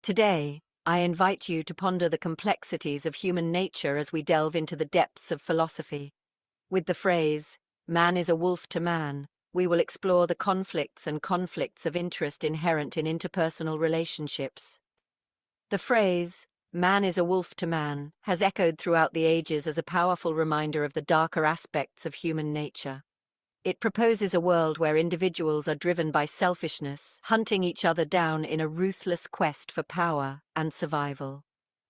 Today, I invite you to ponder the complexities of human nature as we delve into the depths of philosophy. With the phrase, "man is a wolf to man," we will explore the conflicts of interest inherent in interpersonal relationships. The phrase, "man is a wolf to man," has echoed throughout the ages as a powerful reminder of the darker aspects of human nature. It proposes a world where individuals are driven by selfishness, hunting each other down in a ruthless quest for power and survival.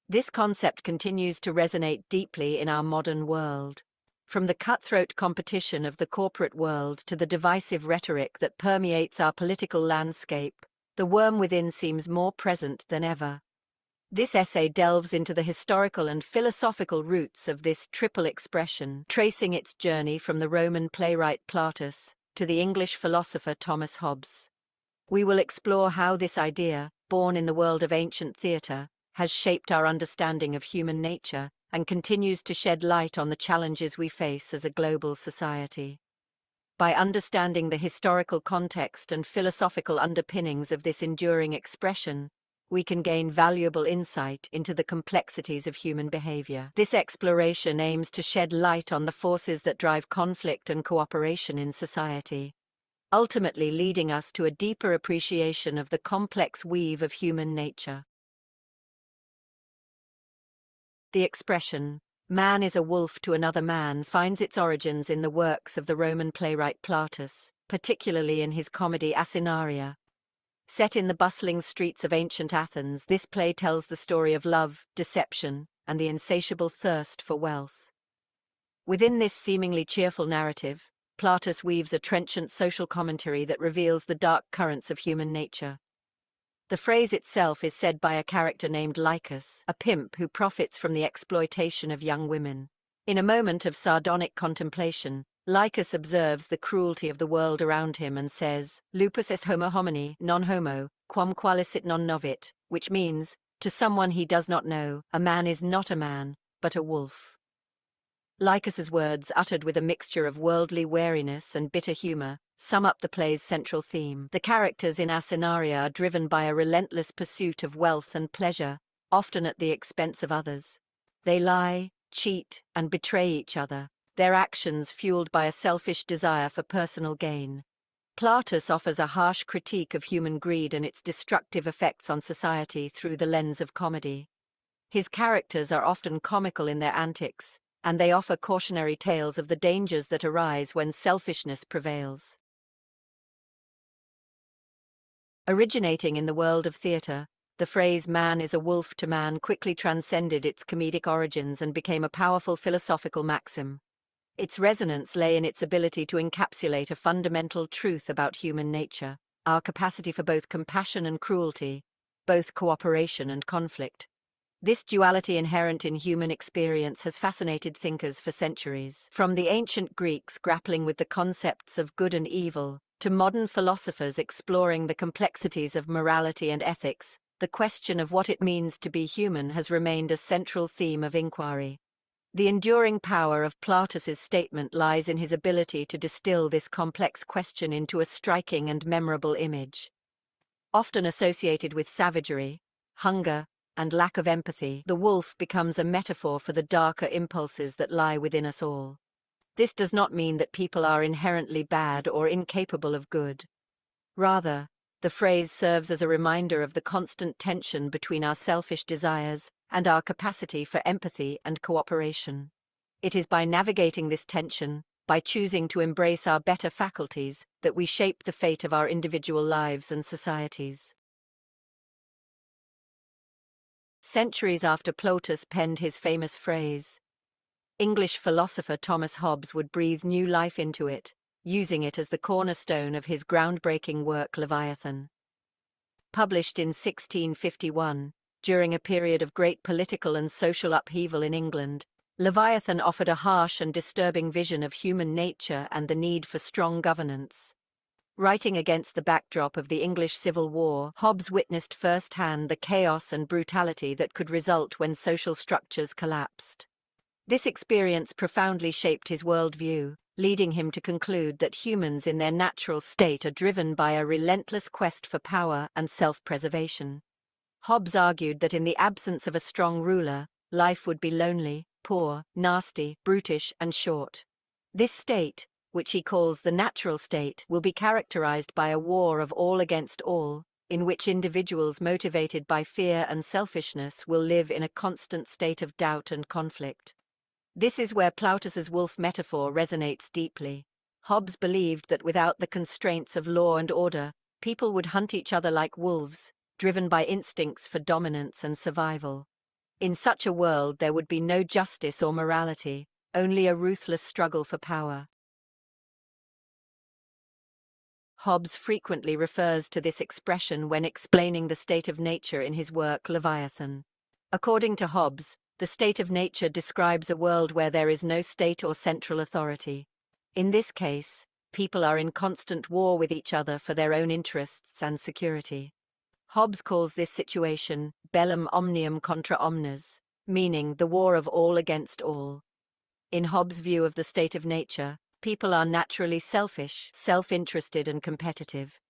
This concept continues to resonate deeply in our modern world. From the cutthroat competition of the corporate world to the divisive rhetoric that permeates our political landscape, the worm within seems more present than ever. This essay delves into the historical and philosophical roots of this triple expression, tracing its journey from the Roman playwright Plautus to the English philosopher Thomas Hobbes. We will explore how this idea, born in the world of ancient theatre, has shaped our understanding of human nature and continues to shed light on the challenges we face as a global society. By understanding the historical context and philosophical underpinnings of this enduring expression, we can gain valuable insight into the complexities of human behavior. This exploration aims to shed light on the forces that drive conflict and cooperation in society, ultimately leading us to a deeper appreciation of the complex weave of human nature. The expression, "man is a wolf to another man," finds its origins in the works of the Roman playwright Plautus, particularly in his comedy Asinaria. Set in the bustling streets of ancient Athens, this play tells the story of love, deception, and the insatiable thirst for wealth. Within this seemingly cheerful narrative, Plautus weaves a trenchant social commentary that reveals the dark currents of human nature. The phrase itself is said by a character named Lycus, a pimp who profits from the exploitation of young women. In a moment of sardonic contemplation, Lycus observes the cruelty of the world around him and says, "Lupus est homo homini, non homo, quam qualicit non novit," which means, to someone he does not know, a man is not a man, but a wolf. Lycus's words, uttered with a mixture of worldly wariness and bitter humor, sum up the play's central theme. The characters in Asinaria are driven by a relentless pursuit of wealth and pleasure, often at the expense of others. They lie, cheat, and betray each other, their actions fueled by a selfish desire for personal gain. Plautus offers a harsh critique of human greed and its destructive effects on society through the lens of comedy. His characters are often comical in their antics, and they offer cautionary tales of the dangers that arise when selfishness prevails. Originating in the world of theatre, the phrase "man is a wolf to man" quickly transcended its comedic origins and became a powerful philosophical maxim. Its resonance lay in its ability to encapsulate a fundamental truth about human nature, our capacity for both compassion and cruelty, both cooperation and conflict. This duality inherent in human experience has fascinated thinkers for centuries. From the ancient Greeks grappling with the concepts of good and evil, to modern philosophers exploring the complexities of morality and ethics, the question of what it means to be human has remained a central theme of inquiry. The enduring power of Plautus's statement lies in his ability to distill this complex question into a striking and memorable image. Often associated with savagery, hunger, and lack of empathy, the wolf becomes a metaphor for the darker impulses that lie within us all. This does not mean that people are inherently bad or incapable of good. Rather, the phrase serves as a reminder of the constant tension between our selfish desires and our capacity for empathy and cooperation. It is by navigating this tension, by choosing to embrace our better faculties, that we shape the fate of our individual lives and societies. Centuries after Plautus penned his famous phrase, English philosopher Thomas Hobbes would breathe new life into it, using it as the cornerstone of his groundbreaking work Leviathan. Published in 1651, during a period of great political and social upheaval in England, Leviathan offered a harsh and disturbing vision of human nature and the need for strong governance. Writing against the backdrop of the English Civil War, Hobbes witnessed firsthand the chaos and brutality that could result when social structures collapsed. This experience profoundly shaped his worldview, leading him to conclude that humans in their natural state are driven by a relentless quest for power and self-preservation. Hobbes argued that in the absence of a strong ruler, life would be lonely, poor, nasty, brutish, and short. This state, which he calls the natural state, will be characterized by a war of all against all, in which individuals motivated by fear and selfishness will live in a constant state of doubt and conflict. This is where Plautus's wolf metaphor resonates deeply. Hobbes believed that without the constraints of law and order, people would hunt each other like wolves, driven by instincts for dominance and survival. In such a world, there would be no justice or morality, only a ruthless struggle for power. Hobbes frequently refers to this expression when explaining the state of nature in his work Leviathan. According to Hobbes, the state of nature describes a world where there is no state or central authority. In this case, people are in constant war with each other for their own interests and security. Hobbes calls this situation bellum omnium contra omnes, meaning the war of all against all. In Hobbes' view of the state of nature, people are naturally selfish, self-interested, and competitive.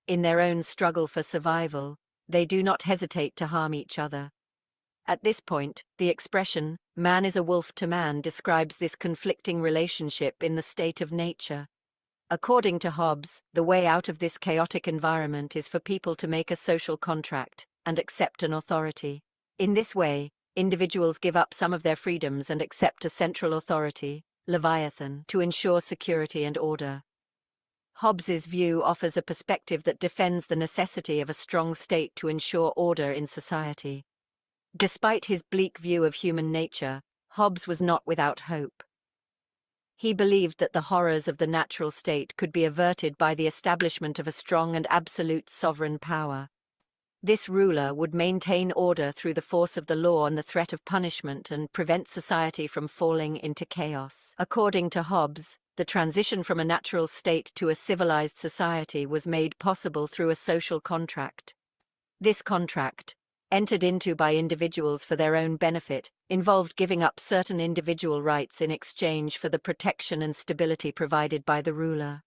In their own struggle for survival, they do not hesitate to harm each other. At this point, the expression, man is a wolf to man, describes this conflicting relationship in the state of nature. According to Hobbes, the way out of this chaotic environment is for people to make a social contract and accept an authority. In this way, individuals give up some of their freedoms and accept a central authority, Leviathan, to ensure security and order. Hobbes's view offers a perspective that defends the necessity of a strong state to ensure order in society. Despite his bleak view of human nature, Hobbes was not without hope. He believed that the horrors of the natural state could be averted by the establishment of a strong and absolute sovereign power. This ruler would maintain order through the force of the law and the threat of punishment and prevent society from falling into chaos. According to Hobbes, the transition from a natural state to a civilized society was made possible through a social contract. This contract, entered into by individuals for their own benefit, involved giving up certain individual rights in exchange for the protection and stability provided by the ruler.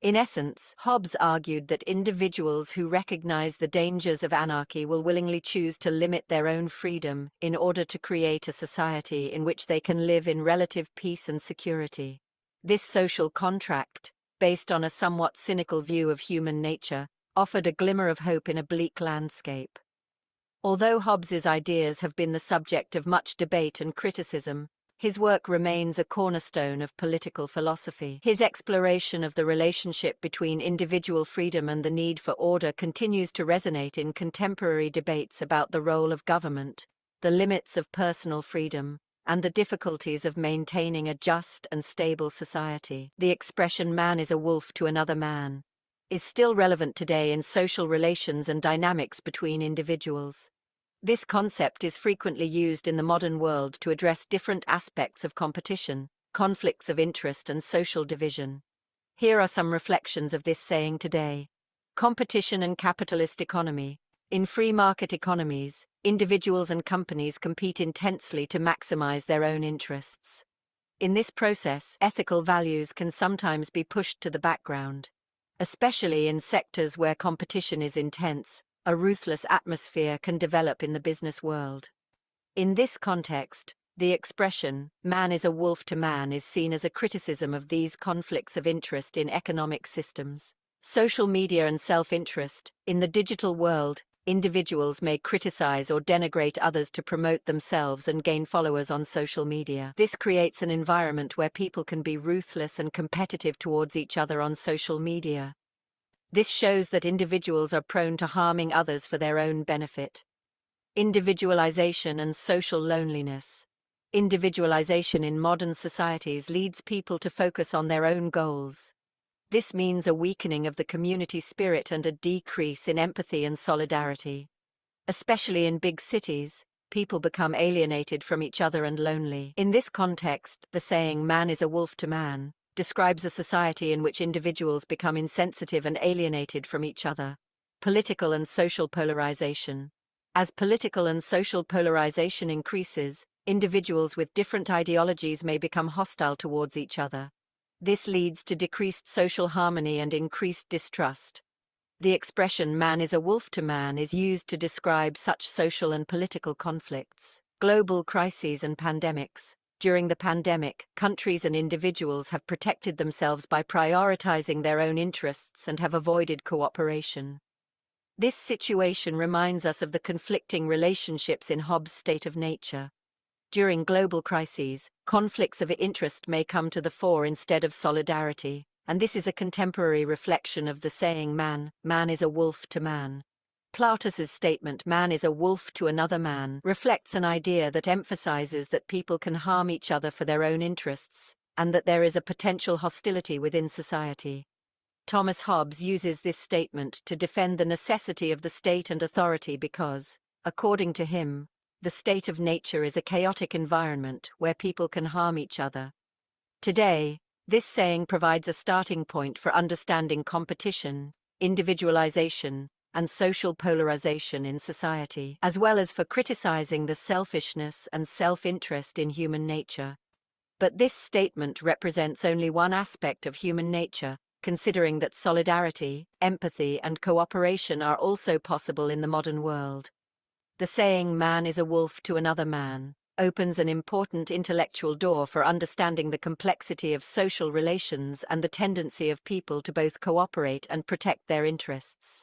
In essence, Hobbes argued that individuals who recognize the dangers of anarchy will willingly choose to limit their own freedom in order to create a society in which they can live in relative peace and security. This social contract, based on a somewhat cynical view of human nature, offered a glimmer of hope in a bleak landscape. Although Hobbes's ideas have been the subject of much debate and criticism, his work remains a cornerstone of political philosophy. His exploration of the relationship between individual freedom and the need for order continues to resonate in contemporary debates about the role of government, the limits of personal freedom, and the difficulties of maintaining a just and stable society. The expression "man is a wolf to another man" is still relevant today in social relations and dynamics between individuals. This concept is frequently used in the modern world to address different aspects of competition, conflicts of interest, and social division. Here are some reflections of this saying today. Competition and capitalist economy. In free market economies, individuals and companies compete intensely to maximize their own interests. In this process, ethical values can sometimes be pushed to the background. Especially in sectors where competition is intense, a ruthless atmosphere can develop in the business world. In this context, the expression, "man is a wolf to man," is seen as a criticism of these conflicts of interest in economic systems. Social media and self-interest. In the digital world, individuals may criticize or denigrate others to promote themselves and gain followers on social media. This creates an environment where people can be ruthless and competitive towards each other on social media. This shows that individuals are prone to harming others for their own benefit. Individualization and social loneliness. Individualization in modern societies leads people to focus on their own goals. This means a weakening of the community spirit and a decrease in empathy and solidarity. Especially in big cities, people become alienated from each other and lonely. In this context, the saying "man is a wolf to man" describes a society in which individuals become insensitive and alienated from each other. Political and social polarization. As political and social polarization increases, individuals with different ideologies may become hostile towards each other. This leads to decreased social harmony and increased distrust. The expression "man is a wolf to man" is used to describe such social and political conflicts, global crises and pandemics. During the pandemic, countries and individuals have protected themselves by prioritizing their own interests and have avoided cooperation. This situation reminds us of the conflicting relationships in Hobbes' state of nature. During global crises, conflicts of interest may come to the fore instead of solidarity, and this is a contemporary reflection of the saying man is a wolf to man. Plautus's statement "man is a wolf to another man" reflects an idea that emphasizes that people can harm each other for their own interests, and that there is a potential hostility within society. Thomas Hobbes uses this statement to defend the necessity of the state and authority because, according to him, the state of nature is a chaotic environment where people can harm each other. Today, this saying provides a starting point for understanding competition, individualization, and social polarization in society, as well as for criticizing the selfishness and self-interest in human nature. But this statement represents only one aspect of human nature, considering that solidarity, empathy, and cooperation are also possible in the modern world. The saying "man is a wolf to another man" opens an important intellectual door for understanding the complexity of social relations and the tendency of people to both cooperate and protect their interests.